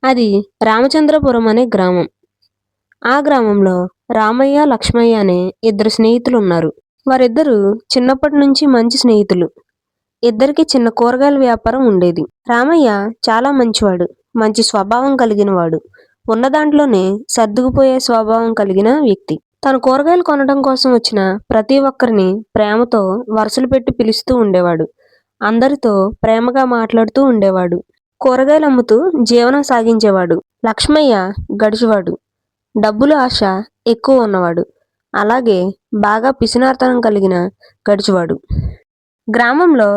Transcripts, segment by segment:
అది రామచంద్రపురం అనే గ్రామం. ఆ గ్రామంలో రామయ్య, లక్ష్మయ్య అనే ఇద్దరు స్నేహితులున్నారు. వారిద్దరూ చిన్నప్పటి నుంచి మంచి స్నేహితులు. ఇద్దరికీ చిన్న కూరగాయల వ్యాపారం ఉండేది. రామయ్య చాలా మంచివాడు. మంచి స్వభావం కలిగినవాడు. ఉన్న దాంట్లోనే సర్దుకుపోయే స్వభావం కలిగిన వ్యక్తి. తను కూరగాయలు కొనడం కోసం వచ్చిన ప్రతి ఒక్కరిని ప్రేమతో వరుసలు పెట్టి పిలుస్తూ ఉండేవాడు. అందరితో ప్రేమగా మాట్లాడుతూ ఉండేవాడు. కూరగాయలు అమ్ముతూ జీవనం సాగించేవాడు. లక్ష్మయ్య గడిచివాడు. డబ్బులు ఆశ ఎక్కువ ఉన్నవాడు. అలాగే బాగా పిసినారితనం కలిగిన గడిచివాడు. గ్రామంలో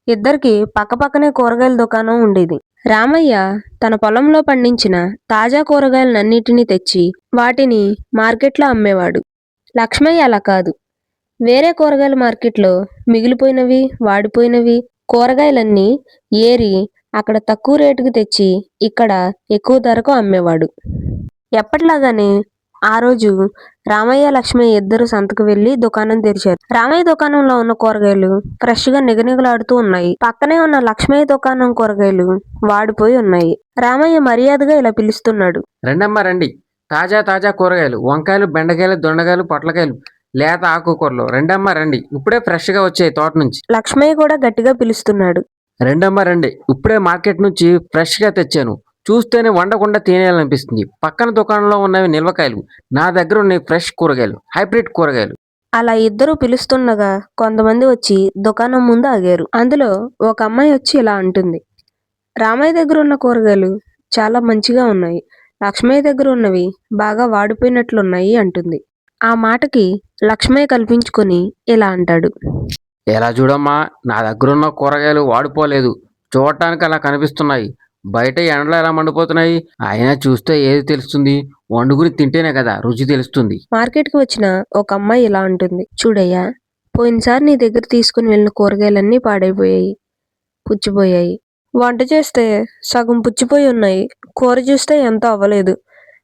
ఇద్దరికి పక్కపక్కనే కూరగాయల దుకాణం ఉండేది. రామయ్య తన పొలంలో పండించిన తాజా కూరగాయలన్నిటినీ తెచ్చి వాటిని మార్కెట్లో అమ్మేవాడు. లక్ష్మయ్య అలా కాదు. వేరే కూరగాయల మార్కెట్లో మిగిలిపోయినవి, వాడిపోయినవి కూరగాయలన్నీ ఏరి అక్కడ తక్కువ రేటుకు తెచ్చి ఇక్కడ ఎక్కువ ధరకు అమ్మేవాడు. ఎప్పటిలాగానే ఆ రోజు రామయ్య, లక్ష్మయ్య ఇద్దరు సంతకు వెళ్లి దుకాణం తెరిచారు. రామయ్య దుకాణంలో ఉన్న కూరగాయలు ఫ్రెష్ గా నిగనిగలాడుతూ ఉన్నాయి. పక్కనే ఉన్న లక్ష్మయ్య దుకాణం కూరగాయలు వాడిపోయి ఉన్నాయి. రామయ్య మర్యాదగా ఇలా పిలుస్తున్నాడు. రెండమ్మా రండి. తాజా తాజా కూరగాయలు, వంకాయలు, బెండకాయలు, దొండకాయలు, పొట్లకాయలు, లేత ఆకుకూరలు. రెండమ్మా రండి, ఇప్పుడే ఫ్రెష్ గా వచ్చాయి తోట నుంచి. లక్ష్మయ్య కూడా గట్టిగా పిలుస్తున్నాడు. రెండమ్మా రండి, ఇప్పుడే మార్కెట్ నుంచి ఫ్రెష్ గా తెచ్చాను. చూస్తేనే వండకుండా తినేయాలనిపిస్తుంది. పక్కన దుకాణంలో ఉన్నవి నిల్వకాయలు, నా దగ్గర ఉన్నాయి ఫ్రెష్ కూరగాయలు, హైబ్రిడ్ కూరగాయలు. అలా ఇద్దరు పిలుస్తుండగా కొంతమంది వచ్చి దుకాణం ముందు ఆగారు. అందులో ఒక అమ్మాయి వచ్చి ఇలా అంటుంది. రామయ్య దగ్గర ఉన్న కూరగాయలు చాలా మంచిగా ఉన్నాయి. లక్ష్మయ్య దగ్గర ఉన్నవి బాగా వాడిపోయినట్లున్నాయి అంటుంది. ఆ మాటకి లక్ష్మయ్య కల్పించుకొని ఇలా అంటాడు. ఎలా చూడమ్మా, నా దగ్గరున్న కూరగాయలు వాడిపోలేదు. చూడటానికి అలా కనిపిస్తున్నాయి. బయట ఎండలో ఎలా మండిపోతున్నాయి. అయినా చూస్తే ఏది తెలుస్తుంది? వండుకుని తింటేనే కదా రుచి తెలుస్తుంది. మార్కెట్కి వచ్చిన ఒక అమ్మాయి ఇలా అంటుంది. చూడయ్యా, పోయినసారి నీ దగ్గర తీసుకుని వెళ్ళిన కూరగాయలన్నీ పాడైపోయాయి, పుచ్చిపోయాయి. వంట చేస్తే సగం పుచ్చిపోయి ఉన్నాయి. కూర చూస్తే ఎంత అవ్వలేదు.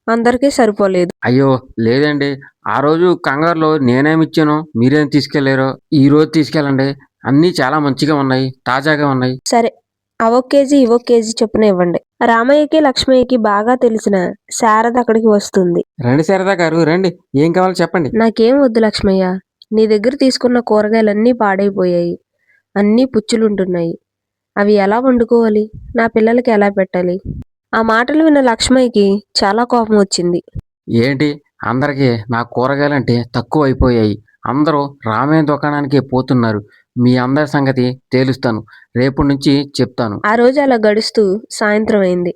అందరికీ సరిపోలేదు. అయ్యో లేదండి, ఆ రోజు కంగారులో నేనేమిచ్చానో మీరేం తీసుకెళ్లారో ఈ రోజు తీసుకెళ్ళండి. అన్నీ చాలా మంచిగా ఉన్నాయి, తాజాగా ఉన్నాయి. సరే, అవొక కేజీ ఇవొక కేజీ చొప్పున ఇవ్వండి. రామయ్యకి, లక్ష్మయ్యకి బాగా తెలిసిన శారద అక్కడికి వస్తుంది. రండి శారదా గారు, రండి. ఏం కావాలో చెప్పండి. నాకేం వద్దు లక్ష్మయ్య. నీ దగ్గర తీసుకున్న కూరగాయలన్నీ పాడైపోయాయి. అన్నీ పుచ్చులుంటున్నాయి. అవి ఎలా వండుకోవాలి? నా పిల్లలకి ఎలా పెట్టాలి? ఆ మాటలు విన్న లక్ష్మయ్యకి చాలా కోపం వచ్చింది. ఏంటి, అందరికీ నా కూరగాయలంటే తక్కువ అయిపోయాయి. అందరూ రామయ్య దుకాణానికి పోతున్నారు. మీ అందరి సంగతి తేలుస్తాను. రేపటి నుంచి చెప్తాను. ఆ రోజు అలా గడుస్తూ సాయంత్రం అయింది.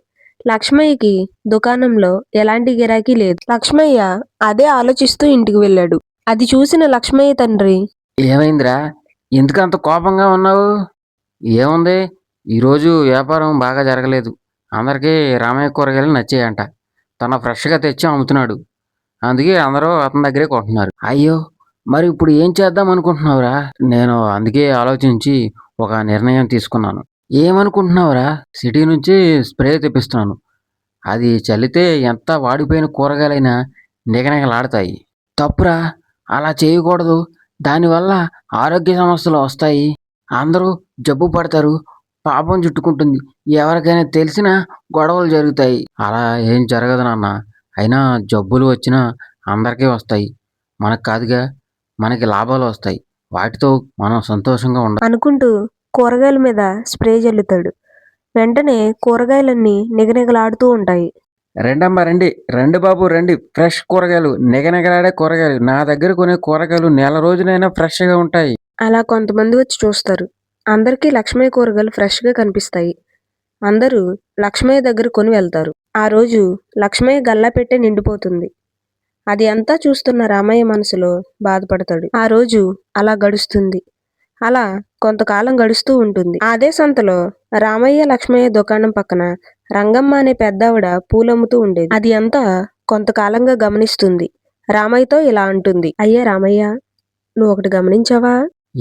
లక్ష్మయ్యకి దుకాణంలో ఎలాంటి గిరాకీ లేదు. లక్ష్మయ్య అదే ఆలోచిస్తూ ఇంటికి వెళ్ళాడు. అది చూసిన లక్ష్మయ్య తండ్రి, ఏమైందిరా, ఎందుకంత కోపంగా ఉన్నావు? ఏముంది, ఈరోజు వ్యాపారం బాగా జరగలేదు. అందరికీ రామయ్య కూరగాయలు నచ్చాయంట. తన ఫ్రెష్గా తెచ్చి అమ్ముతున్నాడు. అందుకే అందరూ అతని దగ్గరే కొంటున్నారు. అయ్యో, మరి ఇప్పుడు ఏం చేద్దాం అనుకుంటున్నావురా? నేను అందుకే ఆలోచించి ఒక నిర్ణయం తీసుకున్నాను. ఏమనుకుంటున్నావురా? సిటీ నుంచి స్ప్రే తెప్పిస్తున్నాను. అది చల్లితే ఎంత వాడిపోయిన కూరగాయలైనా నిగనిగలాడతాయి. తప్పురా, అలా చేయకూడదు. దానివల్ల ఆరోగ్య సమస్యలు వస్తాయి. అందరూ జబ్బు పడతారు. పాపం చుట్టుకుంటుంది. ఎవరికైనా తెలిసినా గొడవలు జరుగుతాయి. అలా ఏం జరగదు నాన్న. అయినా జబ్బులు వచ్చినా అందరికీ వస్తాయి. మనకు కాదుగా, మనకి లాభాలు వస్తాయి. వాటితో మనం సంతోషంగా ఉండాలి అనుకుంటూ కూరగాయల మీద స్ప్రే జల్లుతాడు. వెంటనే కూరగాయలన్నీ నిగనిగలాడుతూ ఉంటాయి. రెండమ్మా రండి, రండి బాబు రండి. ఫ్రెష్ కూరగాయలు, నిగనిగలాడే కూరగాయలు. నా దగ్గర కొనే కూరగాయలు నెల రోజులైనా ఫ్రెష్గా ఉంటాయి. అలా కొంతమంది వచ్చి చూస్తారు. అందరికీ లక్ష్మయ్య కూరగాయలు ఫ్రెష్గా కనిపిస్తాయి. అందరూ లక్ష్మయ్య దగ్గర కొని వెళ్తారు. ఆ రోజు లక్ష్మయ్య గల్లా పెట్టే నిండిపోతుంది. అది అంతా చూస్తున్న రామయ్య మనసులో బాధపడతాడు. ఆ రోజు అలా గడుస్తుంది. అలా కొంతకాలం గడుస్తూ ఉంటుంది. అదే సంతలో రామయ్య, లక్ష్మయ్య దుకాణం పక్కన రంగమ్మ అనే పెద్దావిడ పూలమ్ముతూ ఉండేది. అది అంతా కొంతకాలంగా గమనిస్తుంది. రామయ్యతో ఇలా అంటుంది. అయ్యా రామయ్య, నువ్వు ఒకటి గమనించావా?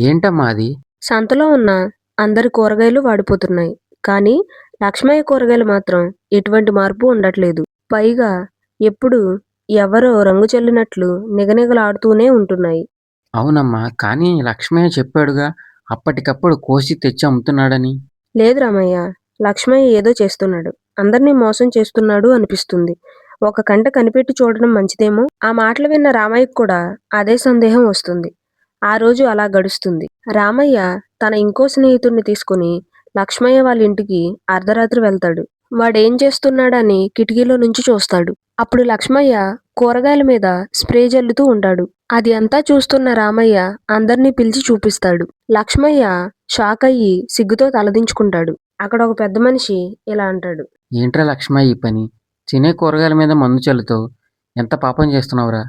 ఏంటమ్మా అది? సంతలో ఉన్న అందరి కూరగాయలు వాడిపోతున్నాయి. కానీ లక్ష్మయ్య కూరగాయలు మాత్రం ఎటువంటి మార్పు ఉండట్లేదు. పైగా ఎప్పుడు ఎవరో రంగు చల్లినట్లు నిగనిగలాడుతూనే ఉంటున్నాయి. అవునమ్మా, కానీ లక్ష్మయ్య చెప్పాడుగా అప్పటికప్పుడు కోసి తెచ్చి అమ్ముతున్నాడని. లేదు రామయ్య, లక్ష్మయ్య ఏదో చేస్తున్నాడు. అందరినీ మోసం చేస్తున్నాడు అనిపిస్తుంది. ఒక కంట కనిపెట్టి చూడడం మంచిదేమో. ఆ మాటలు విన్న రామయ్యకు కూడా అదే సందేహం వస్తుంది. ఆ రోజు అలా గడుస్తుంది. రామయ్య తన ఇంకో స్నేహితుడిని తీసుకుని లక్ష్మయ్య వాళ్ళ ఇంటికి అర్ధరాత్రి వెళ్తాడు. వాడేం చేస్తున్నాడని కిటికీలో నుంచి చూస్తాడు. అప్పుడు లక్ష్మయ్య కూరగాయల మీద స్ప్రే జల్లుతూ ఉంటాడు. అది అంతా చూస్తున్న రామయ్య అందర్నీ పిలిచి చూపిస్తాడు. లక్ష్మయ్య షాక్ అయ్యి సిగ్గుతో తలదించుకుంటాడు. అక్కడ ఒక పెద్ద మనిషి ఇలా అంటాడు. ఏంట్రా లక్ష్మయ్య ఈ పని? తినే కూరగాయల మీద మందు చల్లుతావు. ఎంత పాపం చేస్తున్నావురా?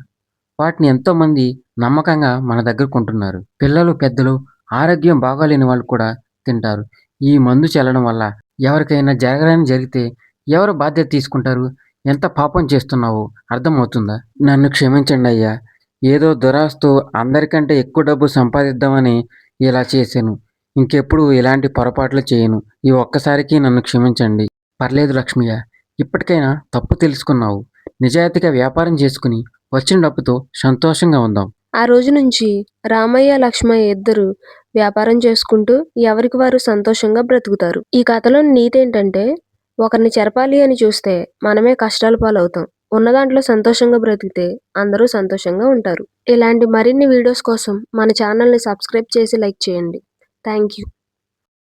వాటిని ఎంతోమంది నమ్మకంగా మన దగ్గర కొంటున్నారు. పిల్లలు, పెద్దలు, ఆరోగ్యం బాగోలేని వాళ్ళు కూడా తింటారు. ఈ మందు చల్లడం వల్ల ఎవరికైనా జరగని జరిగితే ఎవరు బాధ్యత తీసుకుంటారు? ఎంత పాపం చేస్తున్నావో అర్థమవుతుందా? నన్ను క్షమించండి అయ్యా. ఏదో దురాశతో అందరికంటే ఎక్కువ డబ్బు సంపాదిద్దామని ఇలా చేశాను. ఇంకెప్పుడు ఇలాంటి పొరపాట్లు చేయను. ఈ ఒక్కసారికి నన్ను క్షమించండి. పర్లేదు లక్ష్మయ్య. ఇప్పటికైనా తప్పు తెలుసుకున్నావు. నిజాయితీగా వ్యాపారం చేసుకుని వచ్చిన డబ్బుతో సంతోషంగా ఉందాం. ఆ రోజు నుంచి రామయ్య, లక్ష్మయ్య ఇద్దరు వ్యాపారం చేసుకుంటూ ఎవరికి వారు సంతోషంగా బ్రతుకుతారు. ఈ కథలో నీతి ఏంటంటే, ఒకరిని చెరపాలి అని చూస్తే మనమే కష్టాల పాలవుతాం. ఉన్న దాంట్లో సంతోషంగా బ్రతికితే అందరూ సంతోషంగా ఉంటారు. ఇలాంటి మరిన్ని వీడియోస్ కోసం మన ఛానల్ని సబ్స్క్రైబ్ చేసి లైక్ చేయండి. Thank you.